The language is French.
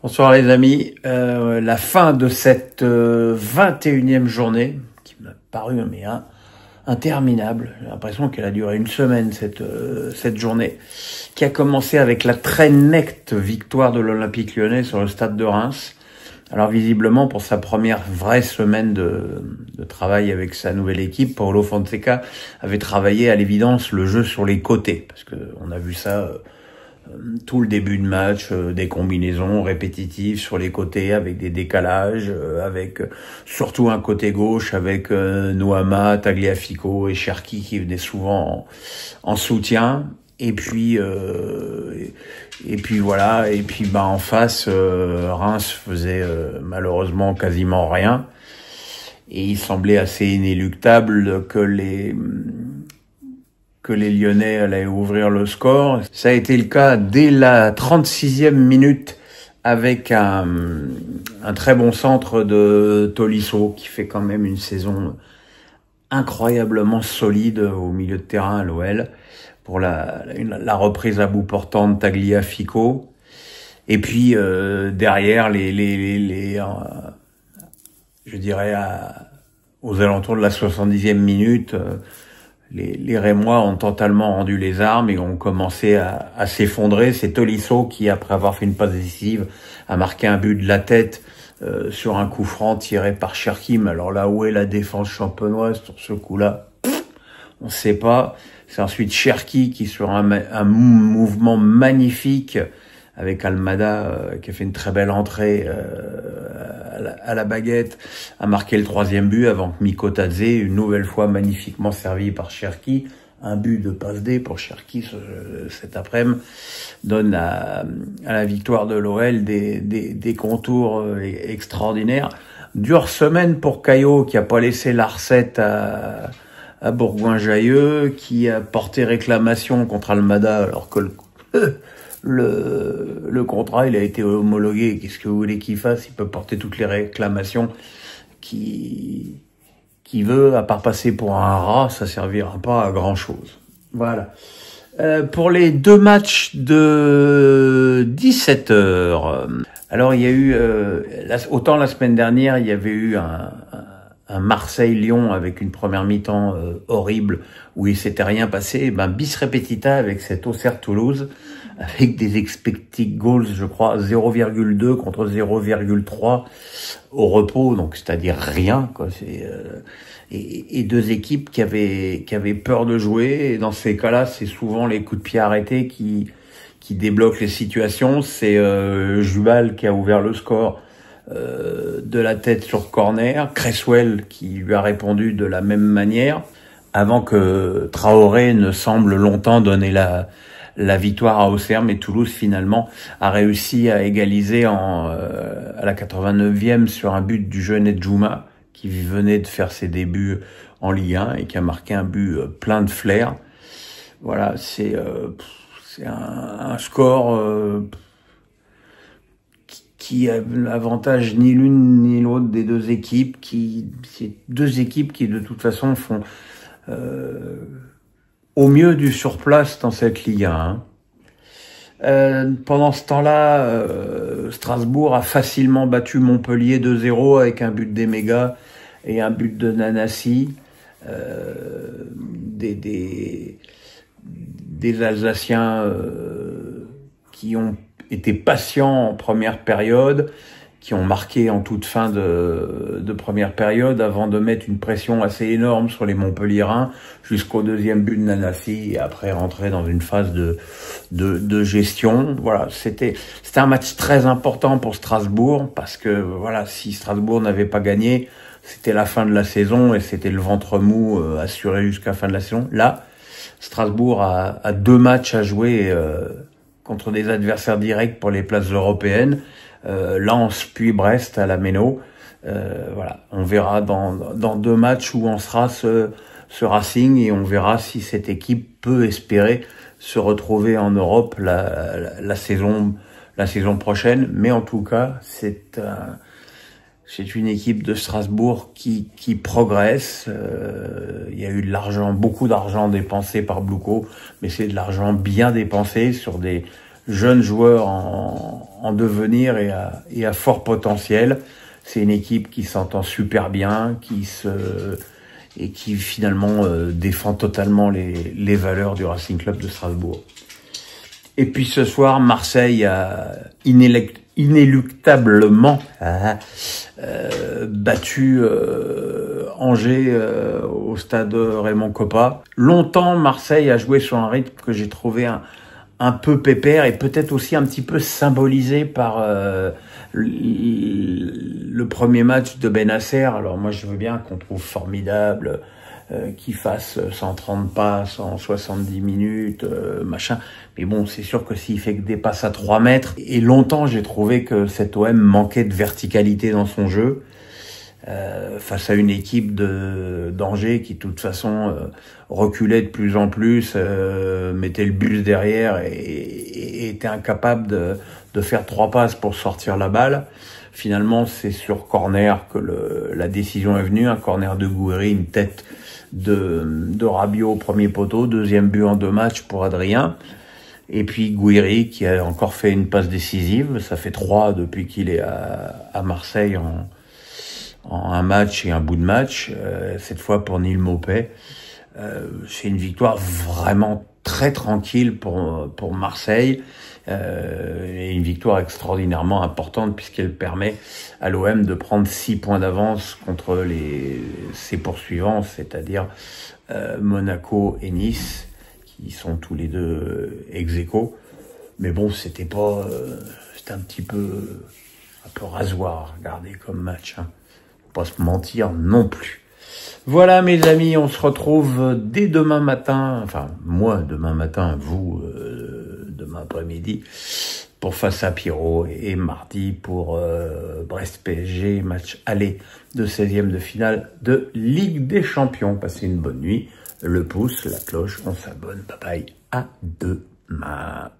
Bonsoir les amis, la fin de cette 21e journée, qui m'a paru interminable, j'ai l'impression qu'elle a duré une semaine cette journée, qui a commencé avec la très nette victoire de l'Olympique Lyonnais sur le stade de Reims. Alors visiblement, pour sa première vraie semaine de travail avec sa nouvelle équipe, Paulo Fonseca avait travaillé à l'évidence le jeu sur les côtés, parce que on a vu ça tout le début de match, des combinaisons répétitives sur les côtés avec des décalages, avec surtout un côté gauche avec Noama, Tagliafico et Cherki qui venaient souvent en soutien. Et puis voilà, et puis en face Reims faisait malheureusement quasiment rien et il semblait assez inéluctable que les Lyonnais allaient ouvrir le score. Ça a été le cas dès la 36e minute avec un très bon centre de Tolisso qui fait quand même une saison incroyablement solide au milieu de terrain à l'OL pour la reprise à bout portant de Tagliafico. Et puis derrière je dirais aux alentours de la 70e minute, les Rémois ont totalement rendu les armes et ont commencé à s'effondrer. C'est Tolisso qui, après avoir fait une passe décisive, a marqué un but de la tête sur un coup franc tiré par Cherki. Mais alors là, où est la défense champenoise sur ce coup-là? On ne sait pas. C'est ensuite Cherki qui, sur un mouvement magnifique, avec Almada qui a fait une très belle entrée à la baguette, a marqué le 3e but avant que Mikotadze, une nouvelle fois magnifiquement servi par Cherki, un but de passe D pour Cherki cet après-midi, donne à la victoire de l'OL des contours extraordinaires. Dure semaine pour Caillot qui a pas laissé la recette à Bourgoin-Jallieu, qui a porté réclamation contre Almada alors que le contrat, il a été homologué. Qu'est-ce que vous voulez qu'il fasse? Il peut porter toutes les réclamations qu'il veut, à part passer pour un rat, ça servira pas à grand chose. Voilà. Pour les deux matchs de 17h, alors il y a eu, autant la semaine dernière, il y avait eu un Marseille-Lyon avec une première mi-temps horrible où il s'était rien passé, bis repetita avec cet Auxerre-Toulouse avec des expected goals, je crois, 0,2 contre 0,3 au repos, donc c'est-à-dire rien, quoi. Et deux équipes qui avaient peur de jouer. Et dans ces cas-là, c'est souvent les coups de pied arrêtés qui débloquent les situations. C'est Jubal qui a ouvert le score de la tête sur corner, Cresswell qui lui a répondu de la même manière, avant que Traoré ne semble longtemps donner la victoire à Auxerre, mais Toulouse finalement a réussi à égaliser à la 89e sur un but du jeune Edjouma qui venait de faire ses débuts en Ligue 1 et qui a marqué un but plein de flair. Voilà, c'est un score qui a l'avantage ni l'une ni l'autre des deux équipes, c'est deux équipes qui de toute façon font au mieux du surplace dans cette Ligue 1. Pendant ce temps-là, Strasbourg a facilement battu Montpellier 2-0 avec un but d'Emega et un but de Nanassi. Des Alsaciens qui ont été patients en première période, qui ont marqué en toute fin de première période avant de mettre une pression assez énorme sur les Montpelliérains jusqu'au deuxième but de Nanassi et après rentrer dans une phase de gestion. Voilà, c'était un match très important pour Strasbourg parce que voilà, si Strasbourg n'avait pas gagné, c'était la fin de la saison et c'était le ventre mou assuré jusqu'à la fin de la saison. Là, Strasbourg a deux matchs à jouer contre des adversaires directs pour les places européennes. Lens puis Brest à la Méno. Voilà, on verra dans deux matchs où on sera ce Racing et on verra si cette équipe peut espérer se retrouver en Europe la saison prochaine. Mais en tout cas, c'est une équipe de Strasbourg qui progresse. Il y a eu de l'argent, beaucoup d'argent dépensé par Bluco, mais c'est de l'argent bien dépensé sur des jeunes joueurs en devenir et à fort potentiel. C'est une équipe qui s'entend super bien, et qui finalement défend totalement les valeurs du Racing Club de Strasbourg. Et puis ce soir, Marseille a inéluctablement battu Angers au stade Raymond Kopa. Longtemps, Marseille a joué sur un rythme que j'ai trouvé un peu pépère et peut-être aussi un petit peu symbolisé par le premier match de Bennacer. Alors moi, je veux bien qu'on trouve formidable qu'il fasse 130 passes en 70 minutes, machin. Mais bon, c'est sûr que s'il fait que des passes à 3 mètres, et longtemps j'ai trouvé que cet OM manquait de verticalité dans son jeu, face à une équipe d'Angers qui de toute façon reculait de plus en plus, mettait le bus derrière et était incapable de faire 3 passes pour sortir la balle. Finalement, c'est sur corner que la décision est venue, un corner de Gouiri, une tête de Rabiot au premier poteau, deuxième but en 2 matchs pour Adrien. Et puis Gouiri qui a encore fait une passe décisive, ça fait 3 depuis qu'il est à Marseille en un match et un bout de match, cette fois pour Neil Maupay. C'est une victoire vraiment très tranquille pour Marseille, et une victoire extraordinairement importante puisqu'elle permet à l'OM de prendre 6 points d'avance contre ses poursuivants, c'est-à-dire Monaco et Nice, qui sont tous les deux ex-aequo. Mais bon, c'était un petit peu rasoir, regardez comme match, hein. Faut pas se mentir non plus. Voilà mes amis, on se retrouve dès demain matin, enfin moi demain matin, vous demain après-midi, pour Face à Pierrot, et mardi pour Brest PSG, match aller de 16e de finale de Ligue des Champions. Passez une bonne nuit, le pouce, la cloche, on s'abonne, bye bye, à demain.